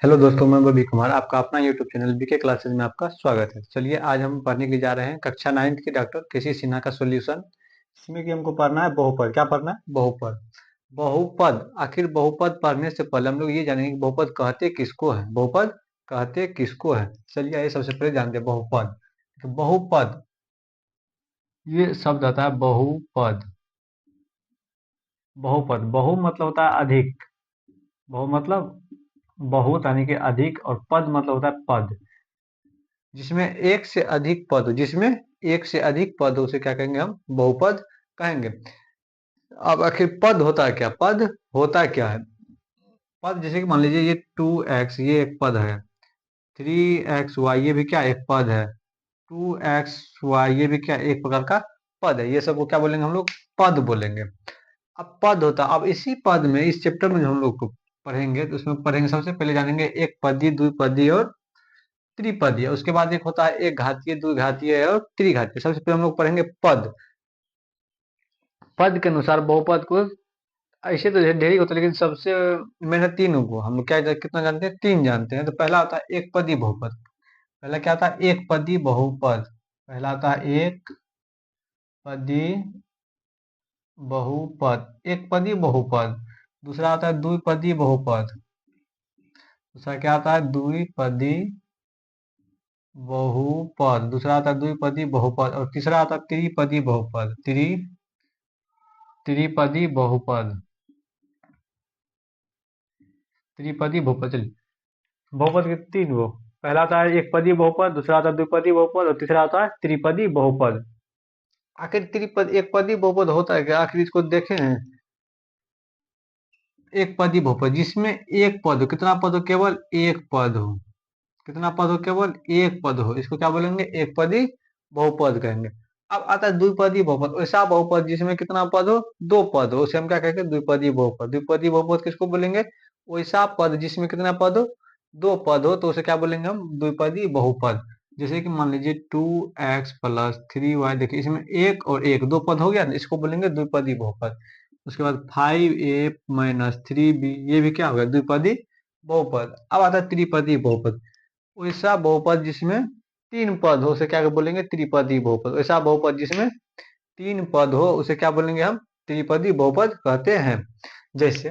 Hello दोस्तों, मैं बबी कुमार आपका अपना यूट्यूब चैनल बीके क्लासेस में आपका स्वागत है। चलिए आज हम पढ़ने के लिए जा रहे हैं कक्षा 9th की डॉक्टर केसी सिन्हा का सॉल्यूशन। इसमें कि हमको पढ़ना है बहुपद। क्या पढ़ना है? बहुपद। बहुपद, आखिर बहुपद पढ़ने से पहले हम लोग ये जानेंगे कि बहुपद कहते किसको है। बहुपद कहते किसको है, चलिए आइए सबसे पहले जानते हैं बहुपद। तो बहुपद, ये शब्द आता है बहुपद। बहुपद, बहु मतलब होता है अधिक। बहु मतलब बहुत यानी कि अधिक, और पद मतलब होता है पद। जिसमें एक से अधिक पद हो, जिसमें एक से अधिक पद हो, उसे क्या कहेंगे? हम बहुपद कहेंगे। अब आखिर पद होता है क्या? पद होता क्या है? पद जैसे कि मान लीजिए ये 2x, ये एक पद है। 3xy, ये भी क्या एक पद है। 2xy, ये भी क्या एक प्रकार का पद है। ये सबको क्या बोलेंगे हम लोग? पद बोलेंगे। अब पद होता, अब इसी पद में, इस चैप्टर में जो हम लोग को पढ़ेंगे, तो उसमें पढ़ेंगे सबसे पहले जानेंगे एक पदी, द्विपदी और त्रिपदीय। उसके बाद एक होता है एक घातीय, द्विघातीय और त्रिघातीय। सबसे पहले हम लोग पढ़ेंगे पद। पद के अनुसार बहुपद को ऐसे तो ढेर होता है, लेकिन सबसे मैंने तीन को हम लोग क्या कितना जानते हैं? तीन जानते हैं। तो पहला होता है एक पदी बहुपद। पहला क्या होता है? एक पदी बहुपद। पहला होता है एक पदी बहुपद, एक पदी बहुपद। दूसरा होता है द्विपदी बहुपद। दूसरा क्या होता है? द्विपदी बहुपद। दूसरा आता है द्विपदी बहुपद, और तीसरा आता है त्रिपदी बहुपद। त्रिपदी बहुपद। त्रिपदी बहुपद, चलिए बहुपद के तीन वो। पहला आता है एक पदी बहुपद, दूसरा आता है द्विपदी बहुपद, और तीसरा आता है त्रिपदी बहुपद। आखिर त्रिपद, एक पदी बहुपद होता है क्या? आखिर इसको देखे हैं। एक पदी बहुपद जिसमें एक पद हो। कितना पद हो? केवल एक पद हो। कितना पद हो? केवल एक पद हो, इसको क्या बोलेंगे? एक पदी बहुपद कहेंगे। अब आता है द्विपदी बहुपद, ऐसा बहुपद जिसमें कितना पद हो? दो पद हो, उसे हम क्या कहेंगे? द्विपदी बहुपद। द्विपदी बहुपद किसको बोलेंगे? वैसा पद जिसमें कितना पद हो? दो पद हो, तो उसे क्या बोलेंगे हम? द्विपदी बहुपद। जैसे कि मान लीजिए 2x + 3y, देखिए इसमें एक और एक दो पद हो गया ना, इसको बोलेंगे द्विपदी बहुपद। उसके बाद 5a - 3b, ये भी क्या हो गया? द्विपदी बहुपद। अब आता है त्रिपदी बहुपद। वैसा बहुपद जिसमें तीन पद हो, उसे क्या बोलेंगे? त्रिपदी बहुपद। वैसा बहुपद जिसमें तीन पद हो, उसे क्या बोलेंगे हम? त्रिपदी बहुपद कहते हैं। जैसे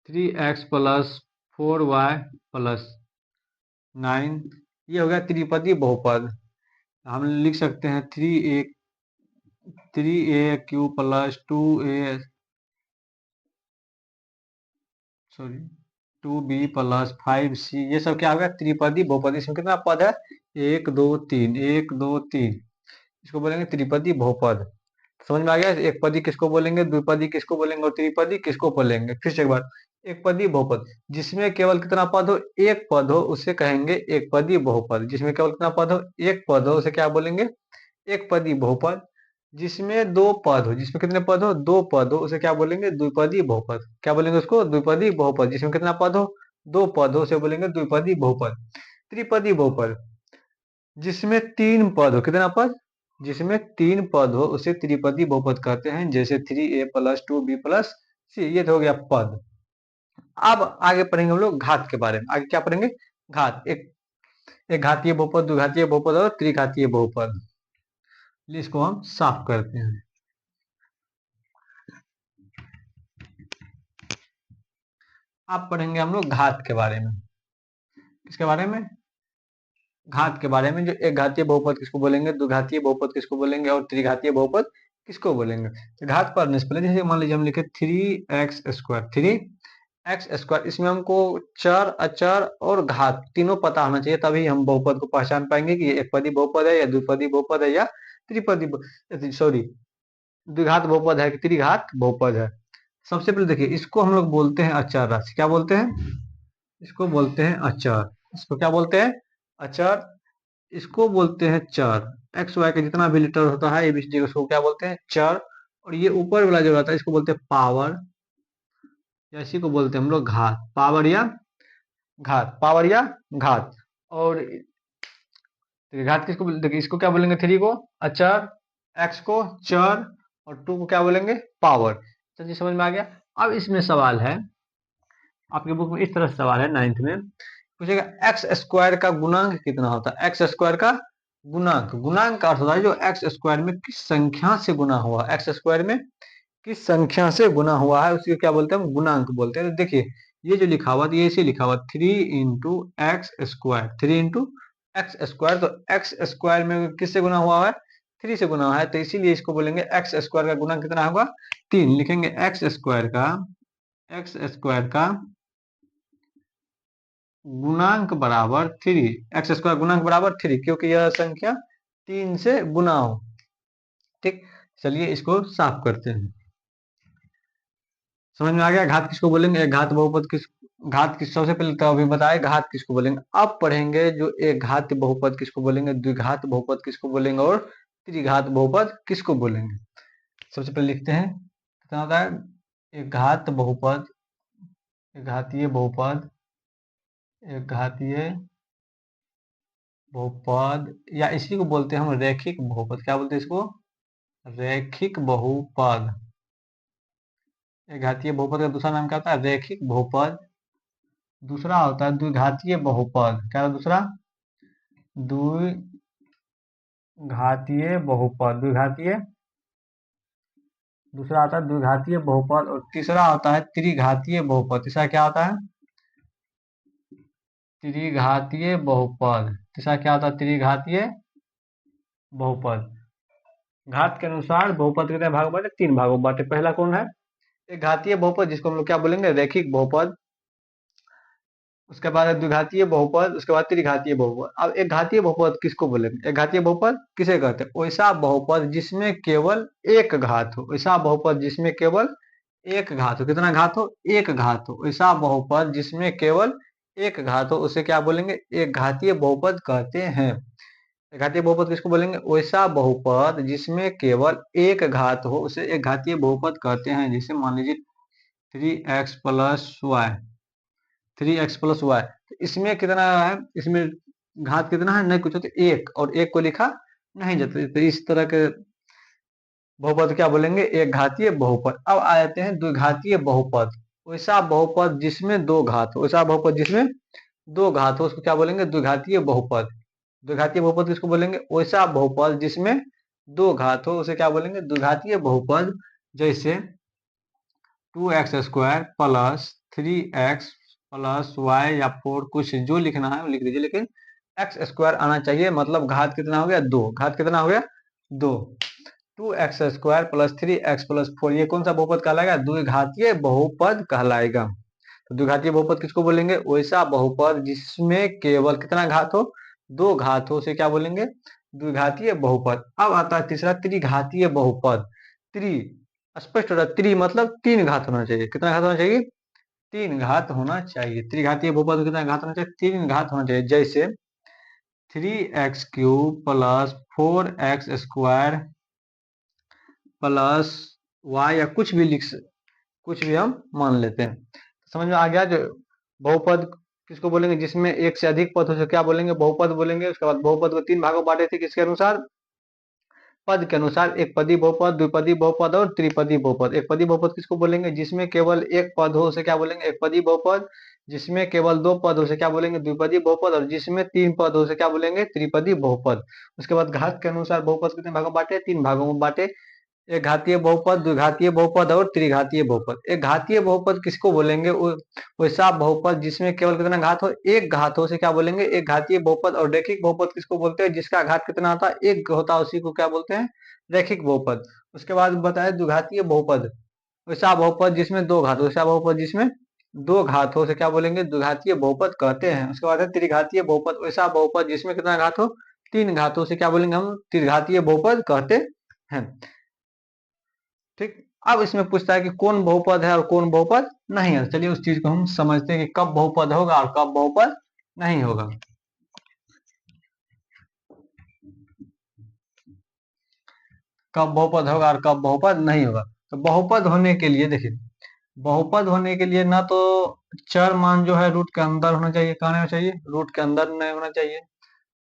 3x + 4y + 9, ये हो गया त्रिपदी बहुपद। हम लिख सकते हैं 3a³ + 2a, sorry 2b + 5c, ये सब क्या होगा? त्रिपदी बहुपद। इसमें कितना पद है? एक दो तीन, एक दो तीन। इसको बोलेंगे त्रिपदी बहुपद। समझ में आ गया? एक पदी किसको बोलेंगे, द्विपदी किसको बोलेंगे, और त्रिपदी किसको बोलेंगे? फिर से एक बार, एक पदी बहुपद जिसमें केवल कितना पद हो? एक पद हो, उसे कहेंगे एक पदी बहुपद। जिसमें केवल कितना पद हो? एक पद हो, उसे क्या बोलेंगे? एक पदी बहुपद। जिसमें दो पद हो, जिसमें कितने पद हो? दो पद हो, उसे क्या बोलेंगे? द्विपदी बहुपद। क्या बोलेंगे उसको? द्विपदी बहुपद। जिसमें कितना पद हो? दो पद हो, उसे बोलेंगे द्विपदी बहुपद। त्रिपदी बहुपद जिसमें तीन पद हो। कितना पद? जिसमें तीन पद हो, उसे त्रिपदी बहुपद कहते हैं। जैसे 3a + 2b + c, ये तो हो गया पद। अब आगे पढ़ेंगे हम लोग घात के बारे में। आगे क्या पढ़ेंगे? घात। एक घातीय बहुपद, द्विघातीय बहुपद और त्रिघातीय बहुपद। इसको हम साफ करते हैं। अब पढ़ेंगे हम लोग घात के बारे में। किसके बारे में? घात के बारे में। जो एक घातीय बहुपद किसको बोलेंगे, द्विघातीय बहुपद किसको बोलेंगे, और त्रिघातीय बहुपद किसको बोलेंगे? तो घात पढ़ने से पहले जैसे मान लीजिए हम लिखे 3x²। 3x², इसमें हमको चर, अचर और घात तीनों पता होना चाहिए, तभी हम बहुपद को पहचान पाएंगे कि ये एक पदी बहुपद है, या द्विपदी बहुपद है, या त्रिपदी, सॉरी, द्विघात बहुपद है कि त्रिघात बहुपद है। सबसे पहले देखिए, इसको हम लोग बोलते हैं अचर राशि। क्या बोलते हैं? इसको बोलते हैं अचर। इसको क्या बोलते हैं? अचर। इसको बोलते हैं चर। एक्स वाई का जितना भी लीटर होता है एबीसीडी, उसको क्या बोलते हैं? चर। और ये ऊपर वाला जो रहता है, इसको बोलते हैं पावर, या इसी को बोलते हैं हम लोग घात। पावर या घात, पावर या घात। और घात किसको देखिए, इसको क्या बोलेंगे? थ्री को अचर, एक्स को चर, और टू को क्या बोलेंगे? पावर। चलिए समझ में आ गया। अब इसमें सवाल है, आपके बुक में इस तरह से सवाल है 9th में, पूछेगा एक्स स्क्वायर का गुणांक कितना होता है। एक्स स्क्वायर का गुणांक, गुणांक का अर्थ होता है जो एक्स स्क्वायर में किस संख्या से गुना हुआ, एक्स स्क्वायर में किस संख्या से गुना हुआ है उसी को क्या बोलते हैं, गुणांक बोलते हैं। तो देखिए ये जो लिखा हुआ ये ऐसे लिखा हुआ 3 × x², 3 × x², तो एक्स स्क्वायर में किससे गुना हुआ है, 3 से गुना हुआ है, तो इसीलिए इसको बोलेंगे एक्स स्क्वायर का गुणांक कितना होगा, 3। लिखेंगे एक्स स्क्वायर का गुणांक बराबर 3, एक्स स्क्वायर गुणांक बराबर 3, क्योंकि यह संख्या 3 से गुना हो। ठीक, चलिए इसको साफ करते हैं। समझ में आ गया घात किसको बोलेंगे, एक घात बहुपद किस, घात किस, सबसे पहले तो अभी बताए घात किसको बोलेंगे। अब पढ़ेंगे जो एक घात बहुपद किसको बोलेंगे, द्विघात बहुपद किसको बोलेंगे और त्रिघात बहुपद किसको बोलेंगे। सबसे पहले लिखते हैं कितना होता है, एक घात बहुपद, एक घातीय बहुपद, एक घातीय बहुपद, या इसी को बोलते हैं हम रैखिक बहुपद। क्या बोलते हैं इसको, रैखिक बहुपद। एक घातीय बहुपद का दूसरा नाम क्या होता है, रैखिक बहुपद। दूसरा होता है द्विघातीय बहुपद। क्या है दूसरा, द्विघातीय बहुपद, द्विघातीय। दूसरा आता है द्विघातीय बहुपद, और तीसरा होता है त्रिघातीय बहुपद। तीसरा क्या होता है, त्रिघातीय बहुपद। तीसरा क्या होता है, त्रिघातीय बहुपद। घात के अनुसार बहुपद कितने भाग बांटे, 3 भागों में बांटे। पहला कौन है, एक घातीय बहुपद जिसको हम लोग क्या बोलेंगे, रैखिक बहुपद। उसके बाद है द्विघातीय बहुपद, उसके बाद त्रिघातीय बहुपद। अब एक घातीय बहुपद किसको बोलेंगे, एक घातीय बहुपद किसे कहते हैं, वैसा बहुपद जिसमें केवल एक घात हो, वैसा बहुपद जिसमें केवल एक घात हो। कितना घात हो, एक घात हो। वैसा बहुपद जिसमें केवल एक घात हो उसे क्या बोलेंगे, एक घातीय बहुपद कहते हैं। एक घातीय बहुपद किसको बोलेंगे, वैसा बहुपद जिसमें केवल एक घात हो उसे एक घातीय बहुपद कहते हैं। जैसे मान लीजिए 3x+y, 3x+y, तो इसमें कितना है, इसमें घात कितना है, नहीं कुछ, तो एक, और एक को लिखा नहीं जाता, तो इस तरह के बहुपद क्या बोलेंगे, एक घातीय बहुपद। अब आ जाते हैं द्विघातीय बहुपद, वैसा बहुपद जिसमें दो घात हो, वैसा बहुपद जिसमें दो घात हो उसको क्या बोलेंगे, द्विघातीय बहुपद। द्विघातीय बहुपद किसको बोलेंगे, वैसा बहुपद जिसमें दो घात हो उसे क्या बोलेंगे, द्विघातीय बहुपद। जैसे 2x² + 3x+y या 4, कुछ जो लिखना है वो लिख दीजिए, लेकिन x² आना चाहिए, मतलब घात कितना हो गया, 2। घात कितना हो गया, 2। 2x² + 3x+4 ये कौन सा बहुपद कहलाएगा, द्विघातीय बहुपद कहलाएगा। तो द्विघातीय बहुपद किसको बोलेंगे, वैसा बहुपद जिसमें केवल कितना घात हो, दो घात हो उसे क्या बोलेंगे, द्विघातीय बहुपद। अब आता है तीसरा, त्रिघातीय बहुपद। त्रि स्पष्ट हो रहा है, त्रि मतलब 3 घात होना चाहिए। कितना घात होना चाहिए, 3 घात होना चाहिए। त्रिघातीय बहुपद में कितना घात होना चाहिए, 3 घात होना चाहिए। जैसे 3x³ + 4x² +y, या कुछ भी हम मान लेते हैं। समझ में आ गया। जो बहुपद किसको बोलेंगे, जिसमें एक से अधिक पद हो उसे क्या बोलेंगे, बहुपद बोलेंगे। उसके बाद बहुपद को 3 भागों में बांटे थे, किसके अनुसार, पद के अनुसार। एक पदी बहुपद, द्विपदी बहुपद और त्रिपदी बहुपद। एक पदी बहुपद किसको बोलेंगे, जिसमें केवल एक पद हो उसे क्या बोलेंगे, एक पदी बहुपद। जिसमें केवल 2 पद हो उसे क्या बोलेंगे, द्विपदी बहुपद। और जिसमें 3 पद हो उसे क्या बोलेंगे, त्रिपदी बहुपद। उसके बाद घात के अनुसार बहुपद कितने भागों में बांटे, 3 भागों में बांटे। एक घातीय बहुपद, द्विघातीय बहुपद और त्रिघातीय बहुपद। एक घातीय बहुपद किसको बोलेंगे, वैसा बहुपद जिसमें केवल कितना घात हो, एक घात हो उसे क्या बोलेंगे, एक घातीय बहुपद। और रैखिक बहुपद किसको बोलते हैं, जिसका घात कितना होता है, एक होता है, उसी को क्या बोलते हैं, रैखिक बहुपद। उसके बाद बताया द्विघातीय बहुपद, वैसा बहुपद जिसमें दो घात हो, वैसा बहुपद जिसमें दो घात हो उसे क्या बोलेंगे, द्विघातीय बहुपद कहते हैं। उसके बाद है त्रिघातीय बहुपद, वैसा बहुपद जिसमें कितना घात हो, 3 घात हो उसे क्या बोलेंगे, हम त्रिघातीय बहुपद कहते हैं। ठीक, अब इसमें पूछता है कि कौन बहुपद है और कौन बहुपद नहीं है। चलिए उस चीज को हम समझते हैं कि कब बहुपद होगा और कब बहुपद नहीं होगा। कब बहुपद होगा और कब बहुपद नहीं होगा। तो बहुपद होने के लिए देखिए, बहुपद होने के लिए ना तो चर मान जो है रूट के अंदर होना चाहिए, कहाँ होना चाहिए, रूट के अंदर नहीं होना चाहिए।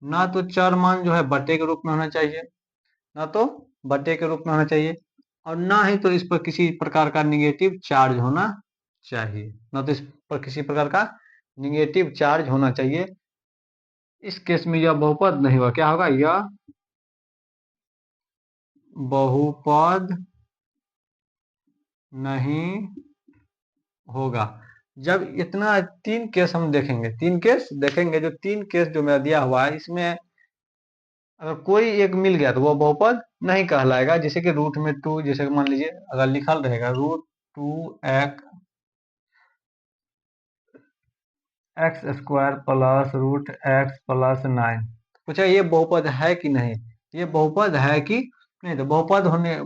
ना तो चर मान जो है बटे के रूप में होना चाहिए, ना तो बटे के रूप में होना चाहिए। और ना ही तो इस पर किसी प्रकार का निगेटिव चार्ज होना चाहिए, ना तो इस पर किसी प्रकार का निगेटिव चार्ज होना चाहिए। इस केस में यह बहुपद नहीं होगा, क्या होगा, यह बहुपद नहीं होगा। जब इतना तीन केस हम देखेंगे, तीन केस देखेंगे, जो तीन केस जो मेरा दिया हुआ है, इसमें अगर कोई एक मिल गया तो वो बहुपद नहीं कहलाएगा। जैसे कि रूट में टू, जैसे कि मान लीजिए अगर लिखल रहेगा root two x square plus root x plus 9, पूछा ये बहुपद है कि नहीं, ये बहुपद है कि नहीं। तो बहुपद होने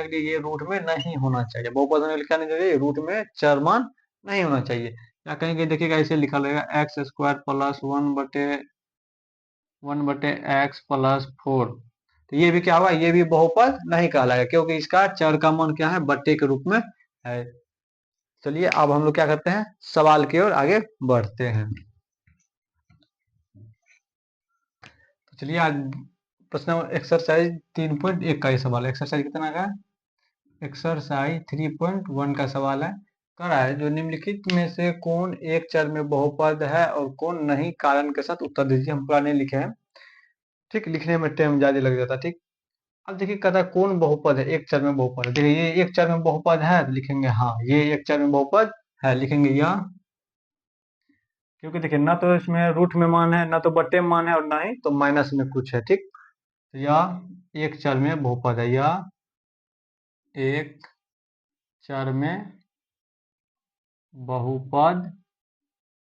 के लिए ये रूट में नहीं होना चाहिए। बहुपद होने के लिए क्या नहीं चाहिए, रूट में चर मान नहीं होना चाहिए। या कहीं कहीं देखिएगा ऐसे लिखा रहेगा x square plus 1/1/, x plus 4, तो ये भी क्या होगा, ये भी बहुपद नहीं कहलाएगा, क्योंकि इसका चर का मान क्या है, बट्टे के रूप में है। चलिए अब हम लोग क्या करते हैं, सवाल की ओर आगे बढ़ते हैं। तो चलिए आज प्रश्न एक्सरसाइज 3.1 का ये सवाल है। एक्सरसाइज कितना का, एक्सरसाइज 3.1 का सवाल है। कह रहा है जो निम्नलिखित में से कौन एक चर में बहुपद है और कौन नहीं, कारण के साथ उत्तर दीजिए। हम पुराने लिखे हैं, ठीक, लिखने में टाइम ज्यादा लग जाता है, ठीक। अब देखिए कहता है कौन बहुपद है, एक चर में बहुपद है। देखिए ये एक चर में बहुपद है तो लिखेंगे हाँ, ये एक चर में बहुपद है, लिखेंगे यह, क्योंकि देखिए ना तो इसमें रूट में मान है, ना तो बट्टे में मान है, और ना ही तो माइनस में कुछ है, ठीक। तो यह एक चर में बहुपद है, यह एक चर में बहुपद,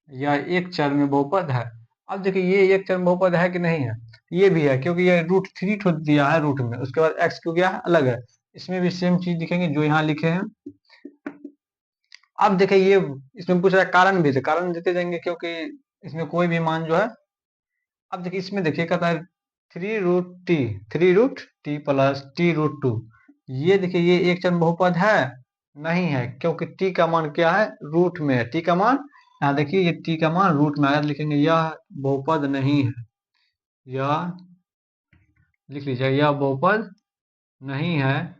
या एक चर में बहुपद है। अब देखिए ये एक चर में बहुपद है कि नहीं है, ये भी है, क्योंकि ये रूट थ्री दिया है रूट में, उसके बाद एक्स क्यों गया है अलग है। इसमें भी सेम चीज दिखेंगे जो यहाँ लिखे हैं। अब देखिए ये इसमें पूछ रहा है कारण भी, कारण देते जाएंगे, क्योंकि इसमें कोई भी मान जो है। अब देखिए इसमें देखिए कहता है थ्री रूट टी प्लस टी√2, ये देखिए ये एक चर बहुपद है नहीं है, क्योंकि टी का मान क्या है, रूट में है। टी का मान यहाँ देखिए, ये टी का मान रूट में आया, लिखेंगे यह बहुपद नहीं है, यह लिख लीजिए, यह बहुपद नहीं है,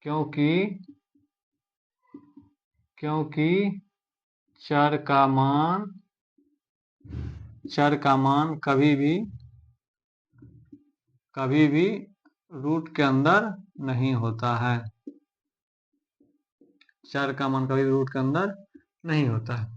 क्योंकि क्योंकि चर का मान कभी भी रूट के अंदर नहीं होता है। चर का मान कभी भी रूट के अंदर नहीं होता है।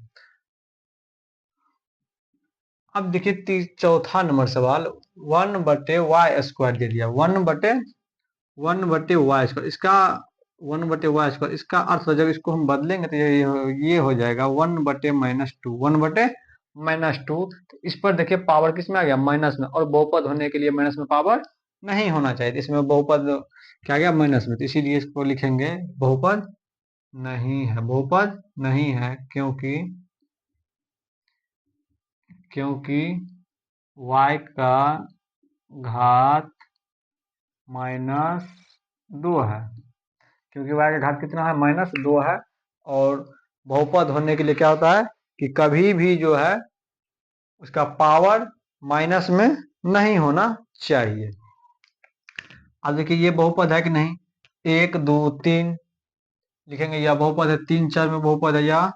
अब देखिए चौथा नंबर सवाल, 1/y² दे दिया, 1/y², इसका 1/y², इसका अर्थ जब इसको हम बदलेंगे तो ये हो जाएगा 1/-2, 1/-2। इस पर देखिए पावर किस में आ गया, माइनस में, और बहुपद होने के लिए माइनस में पावर नहीं होना चाहिए, तो इसमें बहुपद क्या गया, माइनस में, तो इसीलिए इसको लिखेंगे बहुपद नहीं है, बहुपद नहीं है, क्योंकि y का घात -2 है, क्योंकि y का घात कितना है, -2 है। और बहुपद होने के लिए क्या होता है कि कभी भी जो है उसका पावर माइनस में नहीं होना चाहिए। अब देखिए ये बहुपद है कि नहीं, 1 2 3 लिखेंगे, या बहुपद है, 3 4 में बहुपद है, या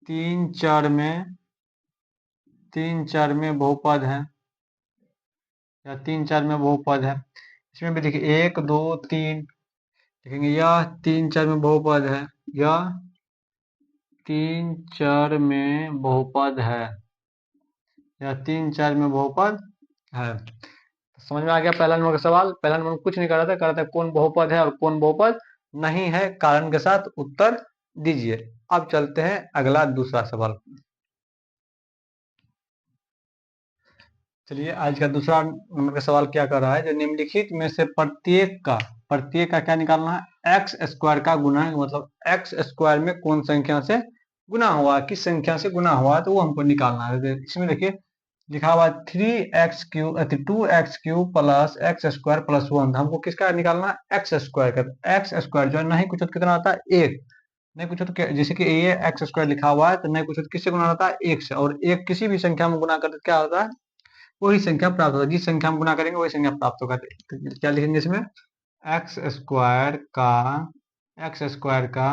3 4 में बहुपद है, या 3 4 में बहुपद है। इसमें भी देखिए 1 2 3 लिखेंगे, या 3 4 में बहुपद है, या 3 4 में बहुपद है, या 3 4 में बहुपद है। समझ में आ गया पहला नंबर का सवाल। पहला नंबर कुछ नहीं कर रहा था, कर रहा था कौन बहुपद है और कौन बहुपद नहीं है, कारण के साथ उत्तर दीजिए। अब चलते हैं अगला दूसरा सवाल। चलिए आज का दूसरा नंबर का सवाल क्या कर रहा है, जो निम्नलिखित में से प्रत्येक का क्या निकालना है, x² का गुना, मतलब x² में कौन संख्या से गुना हुआ, किस संख्या से गुना हुआ, तो वो हमको निकालना है। इसमें देखिए लिखा हुआ 2x³ प्लस x² + 1, हमको किसका निकालना है, x² का। x² जो है नहीं कुछ कितना आता है, एक, नहीं कुछ तो जैसे कि ये x² लिखा हुआ है, तो नहीं कुछ किससे गुना होता है, एक से, और एक किसी भी संख्या में गुना करते क्या होता है, वही संख्या प्राप्त होगा, जिस संख्या में गुना करेंगे वही संख्या प्राप्त होगा। तो क्या लिखेंगे इसमें, x² का एक्स स्क्वायर का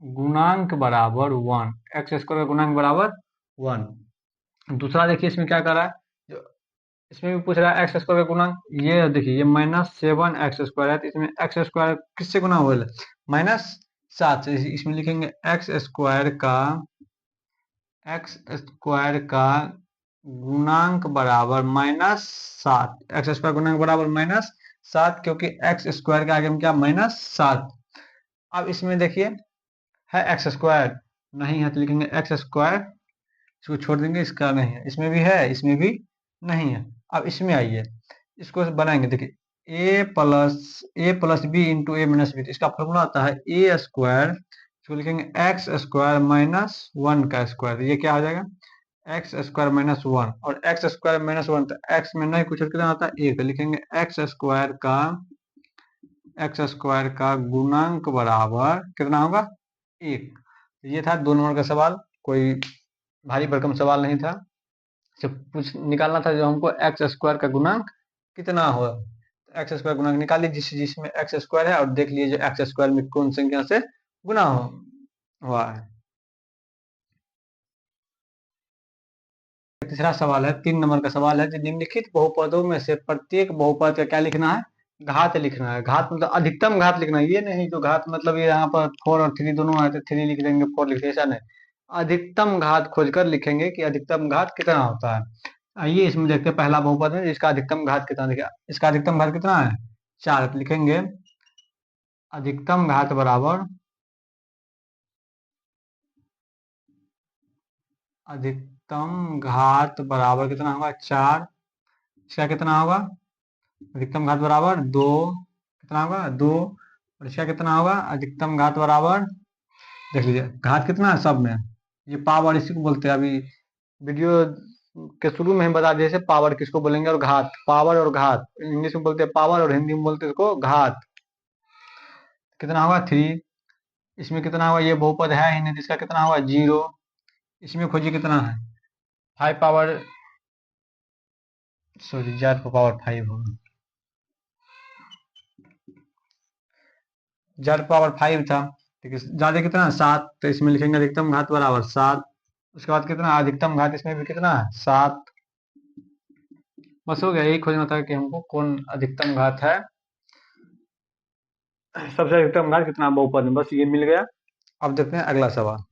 गुणांक बराबर 1, एक्स स्क्वायर का गुणांक बराबर 1। दूसरा देखिए इसमें क्या कर रहा है, जो इसमें भी पूछ रहा है एक्स स्क्वायर का गुणांक। ये देखिए ये -7 एक्स स्क्वायर है, तो इसमें एक्स स्क्वायर किससे गुना हुआ है, -7 से। इसमें लिखेंगे एक्स स्क्वायर का गुणांक बराबर -7, एक्स स्क्वायर गुणांक बराबर -7, क्योंकि एक्स स्क्वायर के आगे में क्या -7। अब इसमें देखिए है एक्स स्क्वायर, नहीं है तो लिखेंगे एक्स स्क्वायर, इसको छोड़ देंगे, इसका नहीं है, इसमें भी है इसमें भी नहीं है। अब इसमें आइए, इसको बनाएंगे। देखिए ए प्लस बी इंटू ए माइनस बी, इसका फॉर्मूला आता है ए स्क्वायर, इसको लिखेंगे एक्स स्क्वायर -1 का स्क्वायर, ये क्या हो जाएगा एक्स स्क्वायर -1, और एक्स स्क्वायर -1 तो एक्स में नहीं कुछ और कितना आता है 1, तो लिखेंगे एक्स स्क्वायर का गुणांक बराबर कितना होगा 1। ये था 2 नंबर का सवाल, कोई भारी भरकम सवाल नहीं था, सिर्फ कुछ निकालना था जो हमको एक्स स्क्वायर का गुणांक कितना हो। एक्स स्क्वायर गुणांक निकालिए जिसमें एक्स स्क्वायर है, और देख लीजिए एक्स स्क्वायर में कौन संख्या से गुना हुआ है। तीसरा सवाल है, 3 नंबर का सवाल है कि निम्नलिखित बहुपदों में से प्रत्येक बहुपद का क्या लिखना है, घात लिखना है। घात मतलब अधिकतम घात लिखना है, ये नहीं जो घात मतलब ये यहाँ पर 4 और 3 दोनों आए थे, 3 लिख देंगे 4 लिख देंगे, ऐसा नहीं। अधिकतम घात खोजकर लिखेंगे कि अधिकतम घात कितना होता है। आइए इसमें देखते हैं, पहला बहुपद है इसका अधिकतम घात कितना, देखिए इसका अधिकतम घात कितना है 4, तो लिखेंगे अधिकतम घात बराबर, अधिकतम घात बराबर कितना होगा 4, इसका कितना होगा अधिकतम घात बराबर 2, कितना होगा 2, और इसका कितना होगा अधिकतम घात बराबर, देख लीजिए घात कितना है सब में, ये पावर इसी को बोलते हैं। अभी वीडियो के शुरू में हम बता दिए जैसे पावर किसको बोलेंगे, और घात, पावर और घात इंग्लिश में बोलते हैं पावर, और हिंदी में बोलते हैं इसको घात। कितना होगा 3, इसमें कितना होगा, ये बहुपद है ही नहीं, तो इसका कितना होगा 0। इसमें खोजिए कितना है 5 पावर, सॉरी जेड पावर 5 होगा, जेड पावर 5 था, ठीक है। ज्यादा कितना है 7, तो इसमें लिखेंगे अधिकतम घात बराबर 7। उसके बाद कितना अधिकतम घात इसमें भी कितना है 7। बस हो गया, यही खोजना था कि हमको कौन अधिकतम घात है, सबसे अधिकतम घात कितना बहुपद में, बस ये मिल गया। अब देखते हैं अगला सवाल।